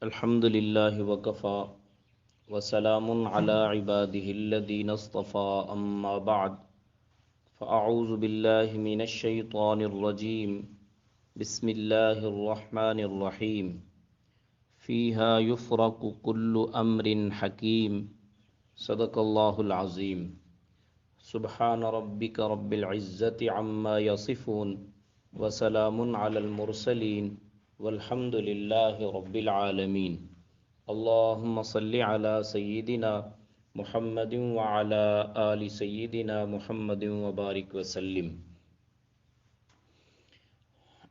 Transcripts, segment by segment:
الحمد لله وكفى وسلام على عباده الذين اصطفى أما بعد فأعوذ بالله من الشيطان الرجيم بسم الله الرحمن الرحيم فيها يفرق كل أمر حكيم صدق الله العظيم سبحان ربك رب العزة عما يصفون وسلام على المرسلين والحمد للہ رب العالمین اللہم صلی علی سیدنا محمد وعلی آل سیدنا محمد وبارک وسلم۔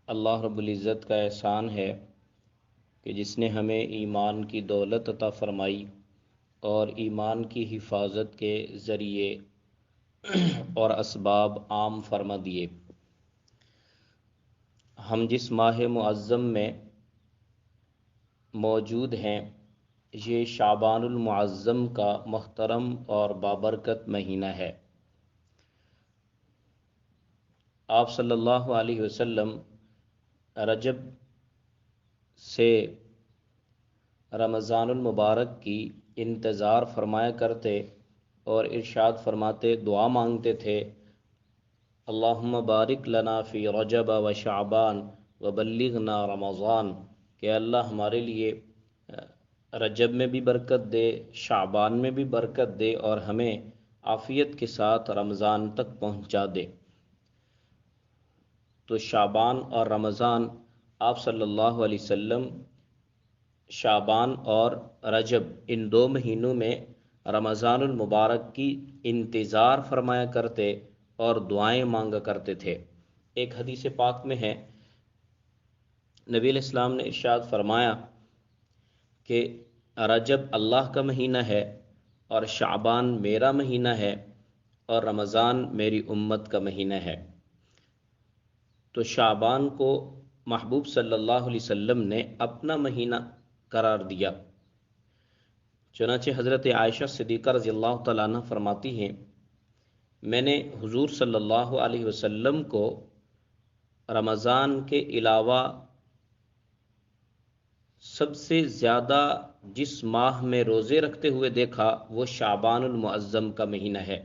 اللہ رب العزت کا احسان ہے کہ جس نے ہمیں ایمان کی دولت عطا فرمائی اور ایمان کی حفاظت کے ذریعے اور اسباب عام فرما دیے۔ ہم جس ماہ معظم میں موجود ہیں یہ شعبان المعظم کا محترم اور بابرکت مہینہ ہے۔ آپ صلی اللہ علیہ وسلم رجب سے رمضان المبارک کی انتظار فرمایا کرتے اور ارشاد فرماتے، دعا مانگتے تھے، اللہم بارک لنا فی رجب و شعبان و بلغنا رمضان، کہ اللہ ہمارے لیے رجب میں بھی برکت دے، شعبان میں بھی برکت دے اور ہمیں عافیت کے ساتھ رمضان تک پہنچا دے۔ تو شعبان اور رمضان آپ صلی اللہ علیہ وسلم شعبان اور رجب ان دو مہینوں میں رمضان المبارک کی انتظار فرمایا کرتے اور دعائیں مانگا کرتے تھے۔ ایک حدیث پاک میں ہے، نبی علیہ السلام نے ارشاد فرمایا کہ رجب اللہ کا مہینہ ہے اور شعبان میرا مہینہ ہے اور رمضان میری امت کا مہینہ ہے۔ تو شعبان کو محبوب صلی اللہ علیہ وسلم نے اپنا مہینہ قرار دیا۔ چنانچہ حضرت عائشہ صدیقہ رضی اللہ تعالیٰ عنہ فرماتی ہیں، میں نے حضور صلی اللہ علیہ وسلم کو رمضان کے علاوہ سب سے زیادہ جس ماہ میں روزے رکھتے ہوئے دیکھا وہ شعبان المعظم کا مہینہ ہے۔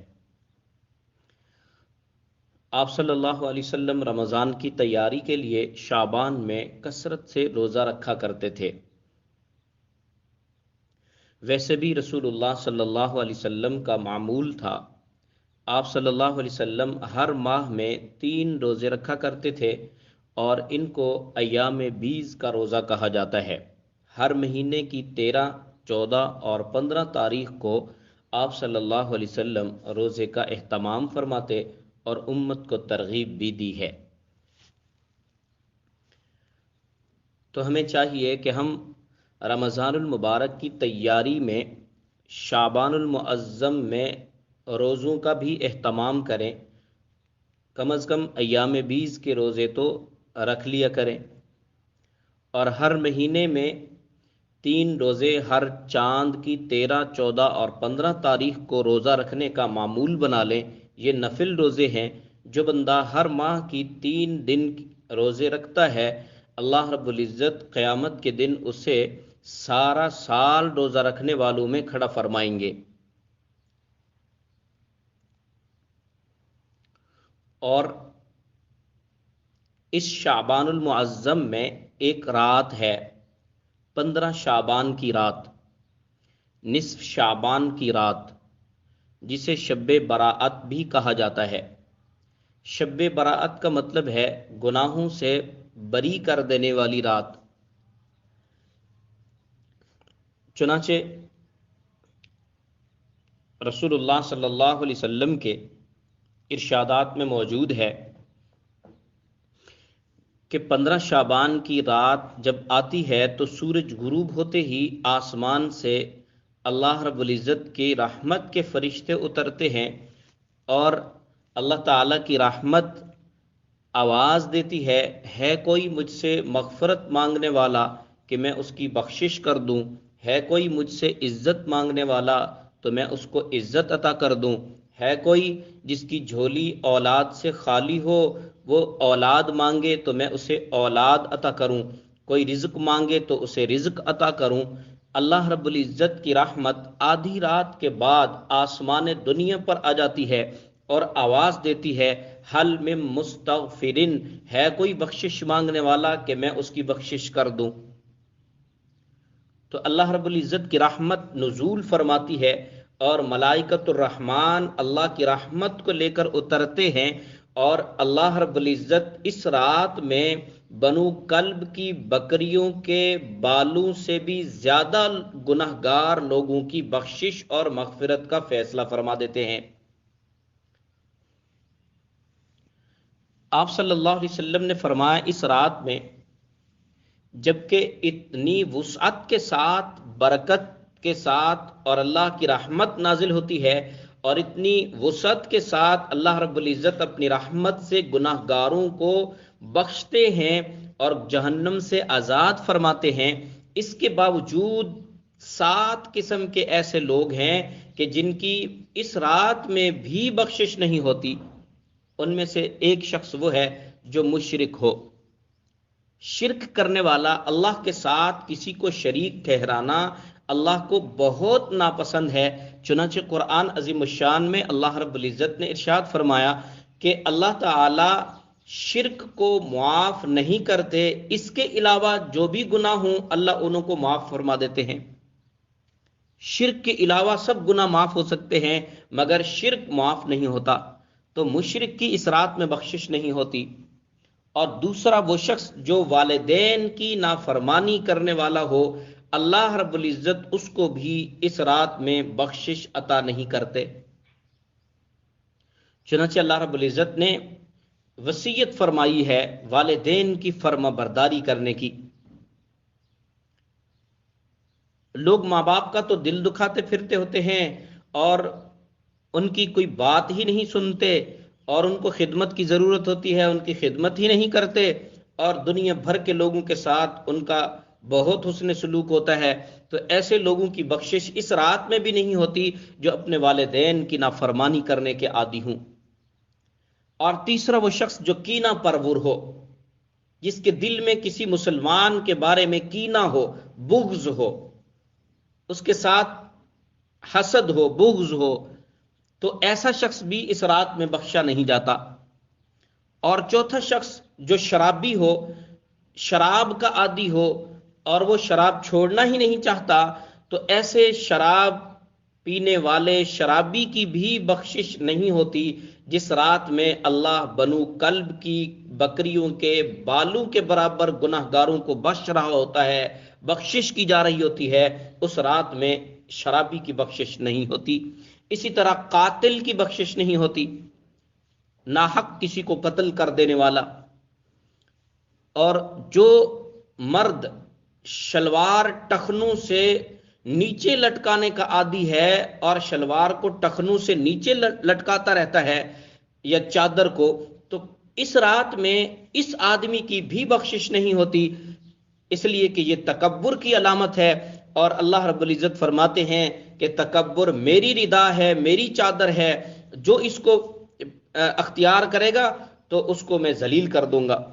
آپ صلی اللہ علیہ وسلم رمضان کی تیاری کے لیے شعبان میں کثرت سے روزہ رکھا کرتے تھے۔ ویسے بھی رسول اللہ صلی اللہ علیہ وسلم کا معمول تھا، آپ صلی اللہ علیہ وسلم ہر ماہ میں 3 روزے رکھا کرتے تھے اور ان کو ایام بیض کا روزہ کہا جاتا ہے۔ ہر مہینے کی 13، 14 اور 15 تاریخ کو آپ صلی اللہ علیہ وسلم روزے کا اہتمام فرماتے اور امت کو ترغیب بھی دی ہے۔ تو ہمیں چاہیے کہ ہم رمضان المبارک کی تیاری میں شعبان المعظم میں روزوں کا بھی اہتمام کریں، کم از کم ایام بیض کے روزے تو رکھ لیا کریں، اور ہر مہینے میں 3 روزے ہر چاند کی 13، 14 اور 15 تاریخ کو روزہ رکھنے کا معمول بنا لیں۔ یہ نفل روزے ہیں، جو بندہ ہر ماہ کی 3 دن روزے رکھتا ہے اللہ رب العزت قیامت کے دن اسے سارا سال روزہ رکھنے والوں میں کھڑا فرمائیں گے۔ اور اس شعبان المعظم میں ایک رات ہے، 15 شعبان کی رات، نصف شعبان کی رات، جسے شب براءت بھی کہا جاتا ہے۔ شب براءت کا مطلب ہے گناہوں سے بری کر دینے والی رات۔ چنانچہ رسول اللہ صلی اللہ علیہ وسلم کے ارشادات میں موجود ہے کہ 15 شعبان کی رات جب آتی ہے تو سورج غروب ہوتے ہی آسمان سے اللہ رب العزت کی رحمت کے فرشتے اترتے ہیں اور اللہ تعالیٰ کی رحمت آواز دیتی ہے کوئی مجھ سے مغفرت مانگنے والا کہ میں اس کی بخشش کر دوں، ہے کوئی مجھ سے عزت مانگنے والا تو میں اس کو عزت عطا کر دوں، ہے کوئی جس کی جھولی اولاد سے خالی ہو وہ اولاد مانگے تو میں اسے اولاد عطا کروں، کوئی رزق مانگے تو اسے رزق عطا کروں۔ اللہ رب العزت کی رحمت آدھی رات کے بعد آسمان دنیا پر آ جاتی ہے اور آواز دیتی ہے حل من مستغفرن، ہے کوئی بخشش مانگنے والا کہ میں اس کی بخشش کر دوں۔ تو اللہ رب العزت کی رحمت نزول فرماتی ہے اور ملائکۃ الرحمن اللہ کی رحمت کو لے کر اترتے ہیں، اور اللہ رب العزت اس رات میں بنو کلب کی بکریوں کے بالوں سے بھی زیادہ گنہگار لوگوں کی بخشش اور مغفرت کا فیصلہ فرما دیتے ہیں۔ آپ صلی اللہ علیہ وسلم نے فرمایا اس رات میں جبکہ اتنی وسعت کے ساتھ، برکت کے ساتھ اور اللہ کی رحمت نازل ہوتی ہے، اور اتنی وسعت کے ساتھ اللہ رب العزت اپنی رحمت سے گناہ گاروں کو بخشتے ہیں اور جہنم سے آزاد فرماتے ہیں، اس کے باوجود 7 قسم کے ایسے لوگ ہیں کہ جن کی اس رات میں بھی بخشش نہیں ہوتی۔ ان میں سے ایک شخص وہ ہے جو مشرک ہو۔ شرک کرنے والا، اللہ کے ساتھ کسی کو شریک ٹھہرانا اللہ کو بہت ناپسند ہے۔ چنانچہ قرآن عظیم الشان میں اللہ رب العزت نے ارشاد فرمایا کہ اللہ تعالی شرک کو معاف نہیں کرتے، اس کے علاوہ جو بھی گناہ ہوں اللہ انہوں کو معاف فرما دیتے ہیں۔ شرک کے علاوہ سب گناہ معاف ہو سکتے ہیں مگر شرک معاف نہیں ہوتا، تو مشرک کی اس رات میں بخشش نہیں ہوتی۔ اور دوسرا وہ شخص جو والدین کی نافرمانی کرنے والا ہو، اللہ رب العزت اس کو بھی اس رات میں بخشش عطا نہیں کرتے۔ چنانچہ اللہ رب العزت نے وصیت فرمائی ہے والدین کی فرما برداری کرنے کی۔ لوگ ماں باپ کا تو دل دکھاتے پھرتے ہوتے ہیں اور ان کی کوئی بات ہی نہیں سنتے، اور ان کو خدمت کی ضرورت ہوتی ہے ان کی خدمت ہی نہیں کرتے، اور دنیا بھر کے لوگوں کے ساتھ ان کا بہت حسن سلوک ہوتا ہے۔ تو ایسے لوگوں کی بخشش اس رات میں بھی نہیں ہوتی جو اپنے والدین کی نافرمانی کرنے کے عادی ہوں۔ اور تیسرا وہ شخص جو کینہ پرور ہو، جس کے دل میں کسی مسلمان کے بارے میں کینہ ہو، بغض ہو، اس کے ساتھ حسد ہو، بغض ہو، تو ایسا شخص بھی اس رات میں بخشا نہیں جاتا۔ اور چوتھا شخص جو شرابی ہو، شراب کا عادی ہو اور وہ شراب چھوڑنا ہی نہیں چاہتا، تو ایسے شراب پینے والے شرابی کی بھی بخشش نہیں ہوتی جس رات میں اللہ بنو کلب کی بکریوں کے بالوں کے برابر گناہ گاروں کو بخش رہا ہوتا ہے، بخشش کی جا رہی ہوتی ہے، اس رات میں شرابی کی بخشش نہیں ہوتی۔ اسی طرح قاتل کی بخشش نہیں ہوتی، ناحق کسی کو قتل کر دینے والا، اور جو مرد شلوار ٹخنوں سے نیچے لٹکانے کا عادی ہے اور شلوار کو ٹخنوں سے نیچے لٹکاتا رہتا ہے یا چادر کو، تو اس رات میں اس آدمی کی بھی بخشش نہیں ہوتی، اس لیے کہ یہ تکبر کی علامت ہے، اور اللہ رب العزت فرماتے ہیں کہ تکبر میری ردا ہے، میری چادر ہے، جو اس کو اختیار کرے گا تو اس کو میں ذلیل کر دوں گا۔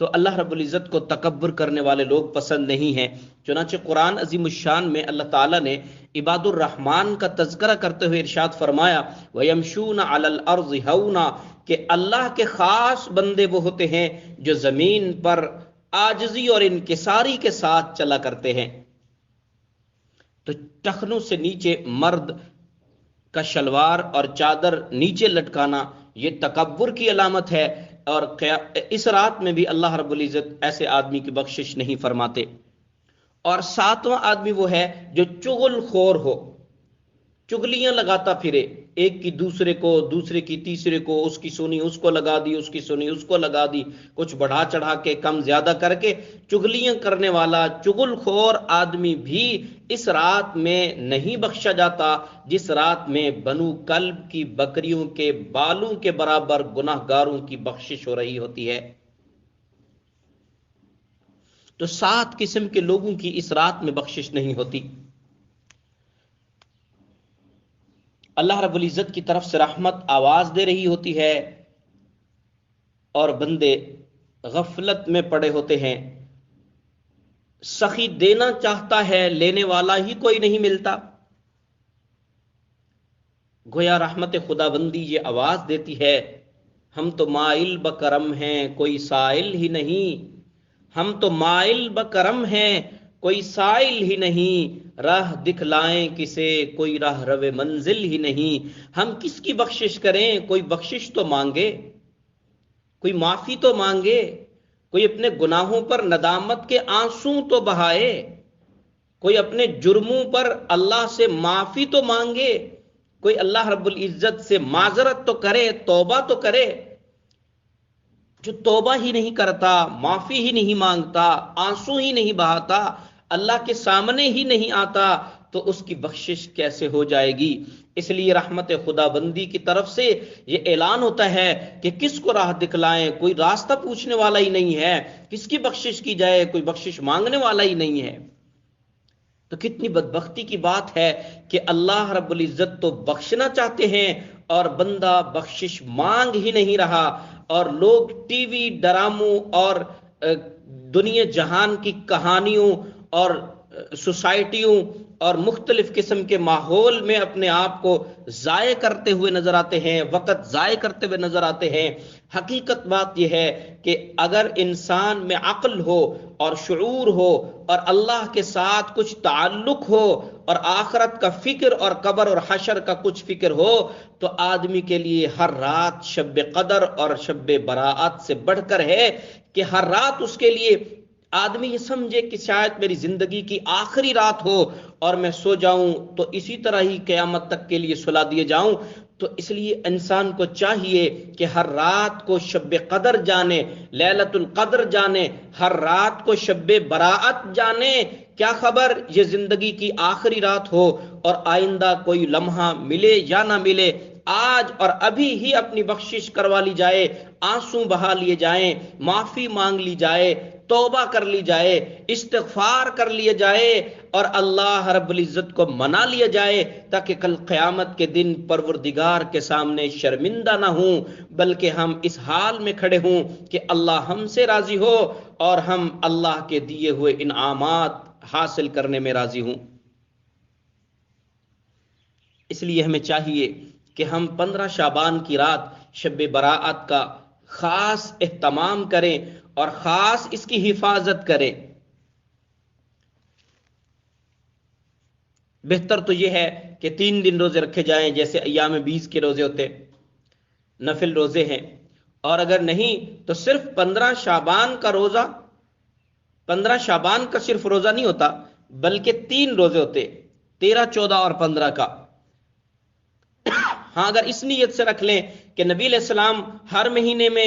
تو اللہ رب العزت کو تکبر کرنے والے لوگ پسند نہیں ہیں۔ چنانچہ قرآن عظیم الشان میں اللہ تعالیٰ نے عباد الرحمن کا تذکرہ کرتے ہوئے ارشاد فرمایا وَيَمْشُونَ عَلَى الْأَرْضِ هَوْنًا، کہ اللہ کے خاص بندے وہ ہوتے ہیں جو زمین پر عاجزی اور انکساری کے ساتھ چلا کرتے ہیں۔ تو ٹخنوں سے نیچے مرد کا شلوار اور چادر نیچے لٹکانا یہ تکبر کی علامت ہے، اور اس رات میں بھی اللہ رب العزت ایسے آدمی کی بخشش نہیں فرماتے۔ اور 7واں آدمی وہ ہے جو چغل خور ہو، چگلیاں لگاتا پھرے، ایک کی دوسرے کو، دوسرے کی تیسرے کو، اس کی سنی اس کو لگا دی، اس کی سنی اس کو لگا دی، کچھ بڑھا چڑھا کے کم زیادہ کر کے چگلیاں کرنے والا چغل خور آدمی بھی اس رات میں نہیں بخشا جاتا جس رات میں بنو کلب کی بکریوں کے بالوں کے برابر گناہ گاروں کی بخشش ہو رہی ہوتی ہے۔ تو 7 قسم کے لوگوں کی اس رات میں بخشش نہیں ہوتی۔ اللہ رب العزت کی طرف سے رحمت آواز دے رہی ہوتی ہے اور بندے غفلت میں پڑے ہوتے ہیں، سخی دینا چاہتا ہے، لینے والا ہی کوئی نہیں ملتا۔ گویا رحمت خدا بندی یہ آواز دیتی ہے، ہم تو مائل بکرم ہیں کوئی سائل ہی نہیں، ہم تو مائل بکرم ہیں کوئی سائل ہی نہیں، راہ دکھلائیں کسے کوئی راہ رو منزل ہی نہیں۔ ہم کس کی بخشش کریں؟ کوئی بخشش تو مانگے، کوئی معافی تو مانگے، کوئی اپنے گناہوں پر ندامت کے آنسو تو بہائے، کوئی اپنے جرموں پر اللہ سے معافی تو مانگے، کوئی اللہ رب العزت سے معذرت تو کرے، توبہ تو کرے۔ جو توبہ ہی نہیں کرتا، معافی ہی نہیں مانگتا، آنسو ہی نہیں بہاتا، اللہ کے سامنے ہی نہیں آتا، تو اس کی بخشش کیسے ہو جائے گی؟ اس لیے رحمت خدا بندی کی طرف سے یہ اعلان ہوتا ہے کہ کس کو راہ دکھلائیں، کوئی راستہ پوچھنے والا ہی نہیں ہے، کس کی بخشش کی جائے، کوئی بخشش مانگنے والا ہی نہیں ہے۔ تو کتنی بدبختی کی بات ہے کہ اللہ رب العزت تو بخشنا چاہتے ہیں اور بندہ بخشش مانگ ہی نہیں رہا، اور لوگ ٹی وی ڈراموں اور دنیا جہان کی کہانیوں اور سوسائٹیوں اور مختلف قسم کے ماحول میں اپنے آپ کو ضائع کرتے ہوئے نظر آتے ہیں، وقت ضائع کرتے ہوئے نظر آتے ہیں۔ حقیقت بات یہ ہے کہ اگر انسان میں عقل ہو اور شعور ہو اور اللہ کے ساتھ کچھ تعلق ہو اور آخرت کا فکر اور قبر اور حشر کا کچھ فکر ہو، تو آدمی کے لیے ہر رات شب قدر اور شب براءت سے بڑھ کر ہے کہ ہر رات اس کے لیے آدمی یہ سمجھے کہ شاید میری زندگی کی آخری رات ہو اور میں سو جاؤں تو اسی طرح ہی قیامت تک کے لیے سلا دیے جاؤں۔ تو اس لیے انسان کو چاہیے کہ ہر رات کو شب قدر جانے، لیلۃ القدر جانے، ہر رات کو شب براءت جانے۔ کیا خبر یہ زندگی کی آخری رات ہو اور آئندہ کوئی لمحہ ملے یا نہ ملے، آج اور ابھی ہی اپنی بخشش کروا لی جائے، آنسو بہا لیے جائیں، معافی مانگ لی جائے، توبہ کر لی جائے، استغفار کر لیا جائے اور اللہ رب العزت کو منا لیا جائے، تاکہ کل قیامت کے دن پروردگار کے سامنے شرمندہ نہ ہوں، بلکہ ہم اس حال میں کھڑے ہوں کہ اللہ ہم سے راضی ہو اور ہم اللہ کے دیے ہوئے انعامات حاصل کرنے میں راضی ہوں۔ اس لیے ہمیں چاہیے کہ ہم 15 شعبان کی رات شب براءت کا خاص اہتمام کریں اور خاص اس کی حفاظت کریں۔ بہتر تو یہ ہے کہ 3 دن روزے رکھے جائیں جیسے ایام 20 کے روزے ہوتے، نفل روزے ہیں، اور اگر نہیں تو صرف 15 شعبان کا روزہ، 15 شعبان کا صرف روزہ نہیں ہوتا بلکہ 3 روزے ہوتے، 13، 14 اور 15 کا۔ ہاں اگر اس نیت سے رکھ لیں کہ نبی علیہ السلام ہر مہینے میں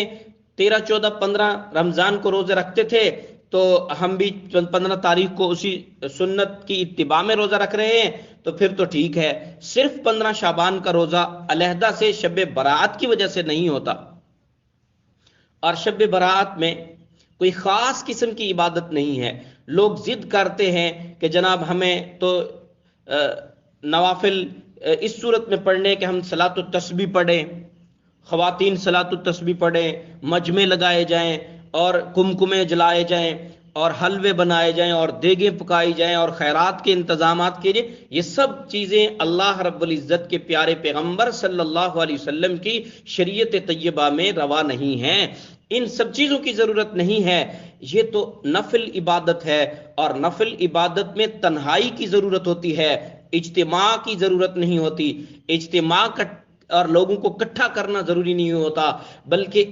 13، 14، 15 رمضان کو روزے رکھتے تھے، تو ہم بھی 15 تاریخ کو اسی سنت کی اتباع میں روزہ رکھ رہے ہیں، تو پھر تو ٹھیک ہے۔ صرف 15 شعبان کا روزہ علیحدہ سے شب براءت کی وجہ سے نہیں ہوتا، اور شب براءت میں کوئی خاص قسم کی عبادت نہیں ہے۔ لوگ ضد کرتے ہیں کہ جناب ہمیں تو نوافل اس صورت میں پڑھنے کہ ہم صلاۃ التسبیح پڑھیں، خواتین صلاۃ التسبیح پڑھیں، مجمع لگائے جائیں اور کمکمے جلائے جائیں اور حلوے بنائے جائیں اور دیگیں پکائی جائیں اور خیرات کے انتظامات کیے جائیں۔ یہ سب چیزیں اللہ رب العزت کے پیارے پیغمبر صلی اللہ علیہ وسلم کی شریعت طیبہ میں روا نہیں ہیں، ان سب چیزوں کی ضرورت نہیں ہے۔ یہ تو نفل عبادت ہے، اور نفل عبادت میں تنہائی کی ضرورت ہوتی ہے، اجتماع کی ضرورت نہیں ہوتی۔ اجتماع اور لوگوں کو اکٹھا کرنا ضروری نہیں ہوتا، بلکہ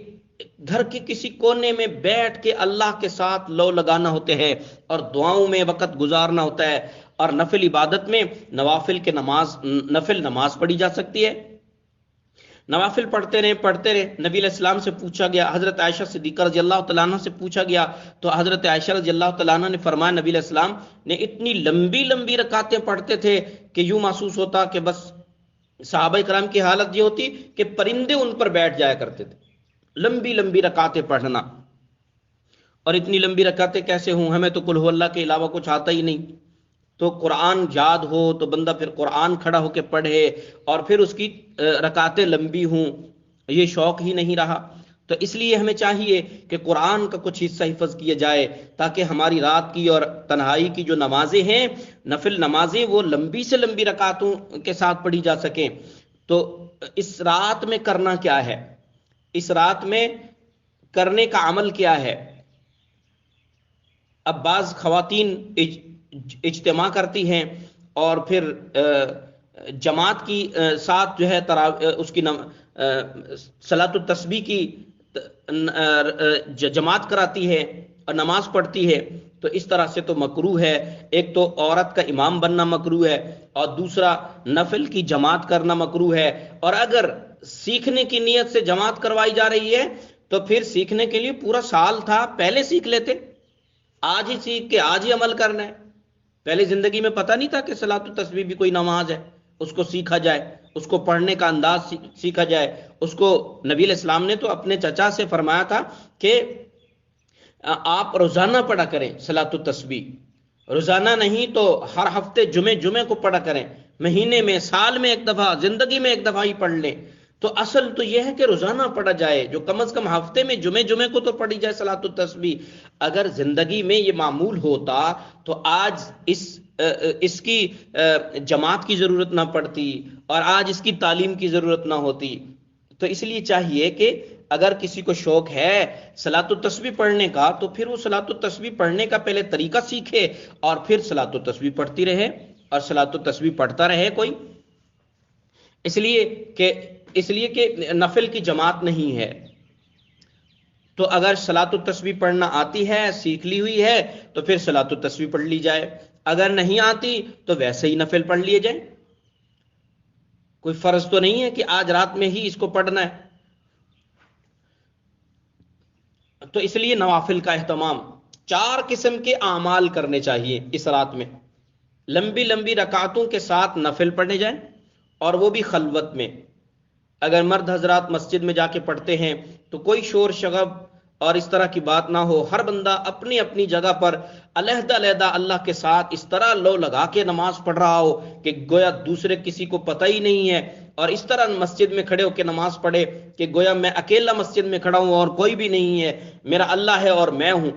گھر کے کسی کونے میں بیٹھ کے اللہ کے ساتھ لو لگانا ہوتے ہیں اور دعاؤں میں وقت گزارنا ہوتا ہے۔ اور نفل عبادت میں نفل نماز پڑھی جا سکتی ہے، نوافل پڑھتے رہے۔ نبی علیہ السلام سے پوچھا گیا، حضرت عائشہ صدیقہ رضی اللہ تعالیٰ عنہ سے پوچھا گیا، تو حضرت عائشہ رضی اللہ تعالیٰ عنہ نے فرمایا نبی علیہ السلام نے اتنی لمبی لمبی رکعتیں پڑھتے تھے کہ یوں محسوس ہوتا کہ بس صحابہ کرام کی حالت یہ ہوتی کہ پرندے ان پر بیٹھ جایا کرتے تھے۔ لمبی لمبی رکعتیں پڑھنا، اور اتنی لمبی رکعتیں کیسے ہوں؟ ہمیں تو قل هو اللہ کے علاوہ کچھ آتا ہی نہیں، تو قرآن یاد ہو تو بندہ پھر قرآن کھڑا ہو کے پڑھے اور پھر اس کی رکعتیں لمبی ہوں، یہ شوق ہی نہیں رہا۔ تو اس لیے ہمیں چاہیے کہ قرآن کا کچھ حصہ حفظ کیا جائے تاکہ ہماری رات کی اور تنہائی کی جو نمازیں ہیں، نفل نمازیں، وہ لمبی سے لمبی رکعتوں کے ساتھ پڑھی جا سکیں۔ تو اس رات میں کرنا کیا ہے، اس رات میں کرنے کا عمل کیا ہے؟ اب بعض خواتین اجتماع کرتی ہیں اور پھر جماعت کی ساتھ جو ہے اس کی صلاۃ التسبیح کی جماعت کراتی ہے اور نماز پڑھتی ہے، تو اس طرح سے تو مکروہ ہے۔ ایک تو عورت کا امام بننا مکروہ ہے، اور دوسرا نفل کی جماعت کرنا مکروہ ہے۔ اور اگر سیکھنے کی نیت سے جماعت کروائی جا رہی ہے تو پھر سیکھنے کے لیے پورا سال تھا، پہلے سیکھ لیتے، آج ہی سیکھ کے آج ہی عمل کرنا ہے۔ پہلے زندگی میں پتہ نہیں تھا کہ صلاۃ التسبیح بھی کوئی نماز ہے، اس کو سیکھا جائے، اس کو پڑھنے کا انداز سیکھا جائے۔ اس کو نبی علیہ السلام نے تو اپنے چچا سے فرمایا تھا کہ آپ روزانہ پڑھا کریں صلاۃ التسبیح، روزانہ نہیں تو ہر ہفتے جمعے کو پڑھا کریں، مہینے میں، سال میں ایک دفعہ، زندگی میں ایک دفعہ ہی پڑھ لیں۔ تو اصل تو یہ ہے کہ روزانہ پڑھا جائے، جو کم از کم ہفتے میں جمعے کو تو پڑھی جائے صلاۃ التسبیح۔ اگر زندگی میں یہ معمول ہوتا تو آج اس کی جماعت کی ضرورت نہ پڑتی اور آج اس کی تعلیم کی ضرورت نہ ہوتی۔ تو اس لیے چاہیے کہ اگر کسی کو شوق ہے صلاۃ التسبیح پڑھنے کا تو پھر وہ صلاۃ التسبیح پڑھنے کا پہلے طریقہ سیکھے اور پھر صلاۃ التسبیح پڑھتی رہے اور صلاۃ التسبیح پڑھتا رہے کوئی۔ اس لیے کہ نفل کی جماعت نہیں ہے، تو اگر صلاۃ التسبیح پڑھنا آتی ہے، سیکھ لی ہوئی ہے، تو پھر صلاۃ التسبیح پڑھ لی جائے۔ اگر نہیں آتی تو ویسے ہی نفل پڑھ لیے جائیں، کوئی فرض تو نہیں ہے کہ آج رات میں ہی اس کو پڑھنا ہے۔ تو اس لیے نوافل کا اہتمام، 4 قسم کے اعمال کرنے چاہیے اس رات میں، لمبی لمبی رکعتوں کے ساتھ نفل پڑھنے جائیں، اور وہ بھی خلوت میں۔ اگر مرد حضرات مسجد میں جا کے پڑھتے ہیں تو کوئی شور شغب اور اس طرح کی بات نہ ہو، ہر بندہ اپنی اپنی جگہ پر علیحدہ علیحدہ اللہ کے ساتھ اس طرح لو لگا کے نماز پڑھ رہا ہو کہ گویا دوسرے کسی کو پتہ ہی نہیں ہے، اور اس طرح مسجد میں کھڑے ہو کے نماز پڑھے کہ گویا میں اکیلا مسجد میں کھڑا ہوں اور کوئی بھی نہیں ہے، میرا اللہ ہے اور میں ہوں۔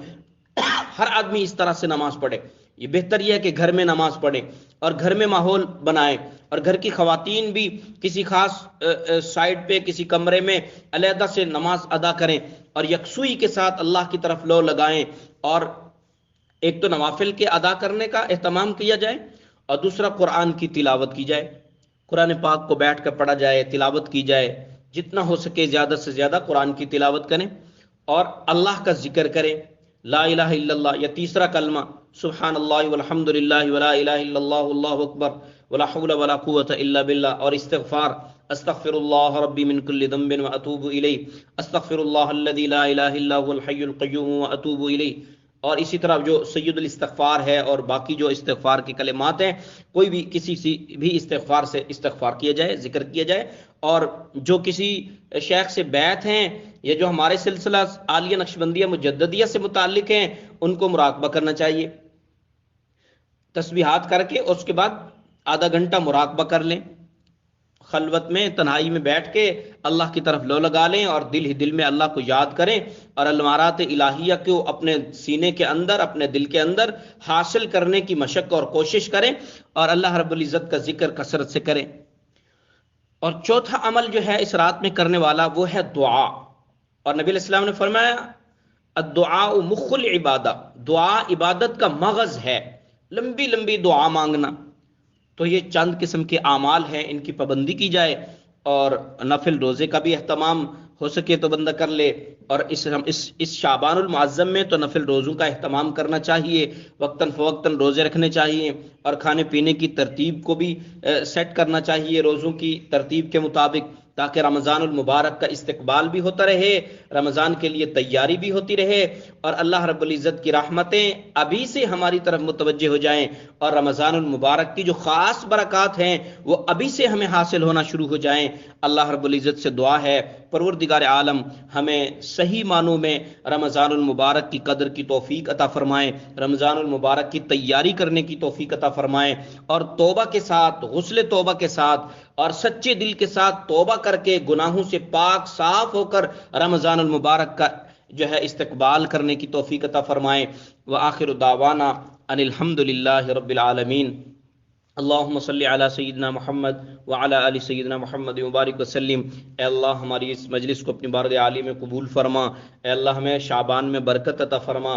ہر آدمی اس طرح سے نماز پڑھے۔ یہ بہتر یہ ہے کہ گھر میں نماز پڑھیں اور گھر میں ماحول بنائیں، اور گھر کی خواتین بھی کسی خاص سائڈ پہ کسی کمرے میں علیحدہ سے نماز ادا کریں اور یکسوئی کے ساتھ اللہ کی طرف لو لگائیں۔ اور ایک تو نوافل کے ادا کرنے کا اہتمام کیا جائے، اور دوسرا قرآن کی تلاوت کی جائے، قرآن پاک کو بیٹھ کر پڑھا جائے، تلاوت کی جائے، جتنا ہو سکے زیادہ سے زیادہ قرآن کی تلاوت کریں اور اللہ کا ذکر کریں، لا الہ الا اللہ، یا تیسرا کلمہ سبحان اللہ والحمد للہ ولا الہ الا اللہ واللہ اکبر ولا حول ولا قوة الا باللہ، اور استغفار، استغفر اللہ ربی من کل ذنب واتوب الیہ، استغفر اللہ الذی لا الہ الا هو الحی القیوم واتوب الیہ۔ اور اسی طرح جو سید الاستغفار ہے اور باقی جو استغفار کے کلمات ہیں، کوئی بھی کسی بھی استغفار سے استغفار کیا جائے، ذکر کیا جائے۔ اور جو کسی شیخ سے بیعت ہیں یا جو ہمارے سلسلہ عالیہ نقشبندیہ مجددیہ سے متعلق ہیں، ان کو مراقبہ کرنا چاہیے، تسبیحات کر کے اس کے بعد آدھا گھنٹہ مراقبہ کر لیں، خلوت میں تنہائی میں بیٹھ کے اللہ کی طرف لو لگا لیں اور دل ہی دل میں اللہ کو یاد کریں، اور المارات الہیہ کو اپنے سینے کے اندر، اپنے دل کے اندر حاصل کرنے کی مشق اور کوشش کریں، اور اللہ رب العزت کا ذکر کثرت سے کریں۔ اور چوتھا عمل جو ہے اس رات میں کرنے والا وہ ہے دعا، اور نبی علیہ السلام نے فرمایا الدعاء مخ العبادہ، دعا عبادت کا مغز ہے، لمبی لمبی دعا مانگنا۔ تو یہ چند قسم کے اعمال ہیں، ان کی پابندی کی جائے، اور نفل روزے کا بھی اہتمام ہو سکے تو بندہ کر لے، اور اس شعبان المعظم میں تو نفل روزوں کا اہتمام کرنا چاہیے، وقتاً فوقتاً روزے رکھنے چاہیے، اور کھانے پینے کی ترتیب کو بھی سیٹ کرنا چاہیے روزوں کی ترتیب کے مطابق، تاکہ رمضان المبارک کا استقبال بھی ہوتا رہے، رمضان کے لیے تیاری بھی ہوتی رہے، اور اللہ رب العزت کی رحمتیں ابھی سے ہماری طرف متوجہ ہو جائیں، اور رمضان المبارک کی جو خاص برکات ہیں وہ ابھی سے ہمیں حاصل ہونا شروع ہو جائیں۔ اللہ رب العزت سے دعا ہے پروردگار عالم ہمیں صحیح معنوں میں رمضان المبارک کی قدر کی توفیق عطا فرمائیں، رمضان المبارک کی تیاری کرنے کی توفیق عطا فرمائیں، اور توبہ کے ساتھ، غسل توبہ کے ساتھ اور سچے دل کے ساتھ توبہ کر کے گناہوں سے پاک صاف ہو کر رمضان المبارک کا جو ہے استقبال کرنے کی توفیق عطا فرمائے۔ وآخر دعوانا ان الحمد للہ رب العالمین۔ اللہم صلی علی سیدنا محمد وعلی آل سیدنا محمد مبارک وسلم۔ اے اللہ ہماری اس مجلس کو اپنی بارگاہ عالی میں قبول فرما۔ اے اللہ ہمیں شعبان میں برکت عطا فرما،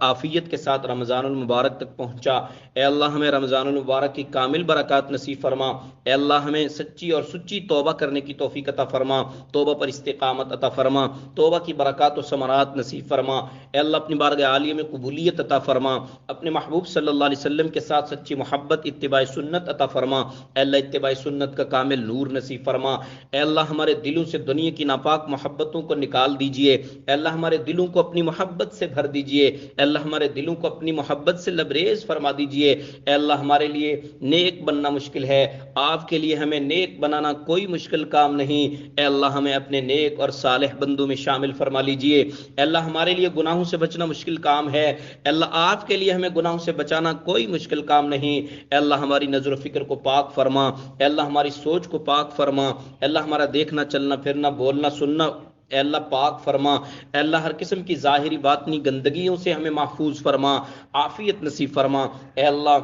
عافیت کے ساتھ رمضان المبارک تک پہنچا۔ اے اللہ ہمیں رمضان المبارک کی کامل برکات نصیب فرما۔ اے اللہ ہمیں سچی اور سچی توبہ کرنے کی توفیق عطا فرما، توبہ پر استقامت عطا فرما، توبہ کی برکات و ثمرات نصیب فرما۔ اے اللہ اپنی بارگاہ عالی میں قبولیت عطا فرما، اپنے محبوب صلی اللہ علیہ وسلم کے ساتھ سچی محبت، اتباع سنت عطا فرما۔ اے اللہ اتباع سنت کا کامل نور نصیب فرما۔ اے اللہ ہمارے دلوں سے دنیا کی ناپاک محبتوں کو نکال دیجئے۔ اے اللہ ہمارے دلوں کو اپنی محبت سے بھر دیجئے۔ اے اللہ ہمارے دلوں کو اپنی محبت سے لبریز فرما دیجئے۔ اے اللہ ہمارے لیے نیک بننا مشکل ہے، آپ کے لیے ہمیں نیک بنانا کوئی مشکل کام نہیں۔ اے اللہ ہمیں اپنے نیک اور صالح بندوں میں شامل فرما لیجئے۔ اے اللہ ہمارے لیے گناہوں سے بچنا مشکل کام ہے، اے اللہ آپ کے لیے ہمیں گناہوں سے بچانا کوئی مشکل کام نہیں۔ اے اللہ ہماری نظر و فکر کو پاک فرما، اے اللہ ہماری سوچ کو پاک فرما، اے اللہ ہمارا دیکھنا چلنا پھرنا بولنا سننا اے اللہ پاک فرما۔ اے اللہ ہر قسم کی ظاہری باطنی گندگیوں سے ہمیں محفوظ فرما، عافیت نصیب فرما۔ اے اللہ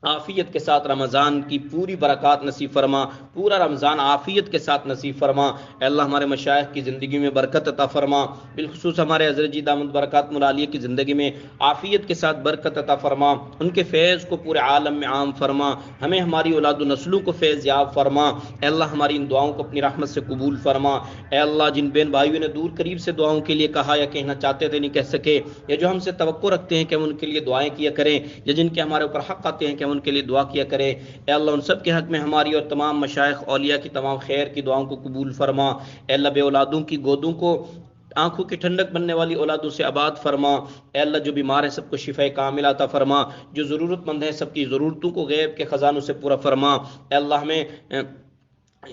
عافیت کے ساتھ رمضان کی پوری برکات نصیب فرما، پورا رمضان عافیت کے ساتھ نصیب فرما۔ اے اللہ ہمارے مشائخ کی زندگی میں برکت عطا فرما، بالخصوص ہمارے حضرت جی دامت برکات ملالیہ کی زندگی میں عافیت کے ساتھ برکت عطا فرما، ان کے فیض کو پورے عالم میں عام فرما، ہمیں ہماری اولاد و نسلوں کو فیض یاب فرما۔ اے اللہ ہماری ان دعاؤں کو اپنی رحمت سے قبول فرما۔ اے اللہ جن بہن بھائیوں نے دور قریب سے دعاؤں کے لیے کہا یا کہنا چاہتے تھے نہیں کہہ سکے، یا جو ہم سے توقع رکھتے ہیں کہ ہم ان کے لیے دعائیں کیا کریں، یا جن کے ہمارے اوپر حق آتے ہیں کہ ان کے لیے دعا کیا کریں، اے اللہ ان سب کے حق میں ہماری اور تمام مشائخ اولیاء کی تمام خیر کی دعاؤں کو قبول فرما۔ اے اللہ بے اولادوں کی گودوں کو آنکھوں کی ٹھنڈک بننے والی اولادوں سے آباد فرما۔ اے اللہ جو بیمار ہیں سب کو شفاء کاملہ عطا فرما، جو ضرورت مند ہیں سب کی ضرورتوں کو غیب کے خزانوں سے پورا فرما۔ اے اللہ ہمیں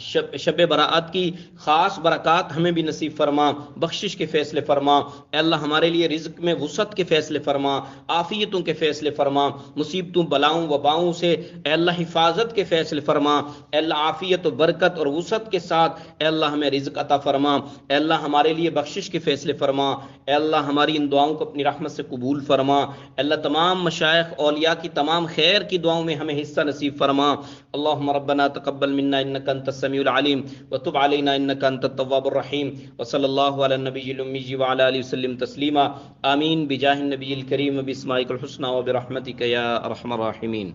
شب برات کی خاص برکات ہمیں بھی نصیب فرما، بخشش کے فیصلے فرما۔ اے اللہ ہمارے لیے رزق میں وسعت کے فیصلے فرما، عافیتوں کے فیصلے فرما، مصیبتوں بلاؤں وباؤں سے اے اللہ حفاظت کے فیصلے فرما۔ اے اللہ عافیت و برکت اور وسعت کے ساتھ اے اللہ ہمیں رزق عطا فرما۔ اے اللہ ہمارے لیے بخشش کے فیصلے فرما۔ اے اللہ ہماری ان دعاؤں کو اپنی رحمت سے قبول فرما۔ اے اللہ تمام مشائخ اولیاء کی تمام خیر کی دعاؤں میں ہمیں حصہ نصیب فرما۔ اللہم ربنا تقبل منا انک انت السمیع العلیم وتب علینا انک انت التواب الرحیم، وصلی اللہ علی النبی الامی وعلی آلہ وسلم تسلیما، آمین بجاہ النبی الکریم وباسمائک الحسنی وبرحمتک یا ارحم الراحمین۔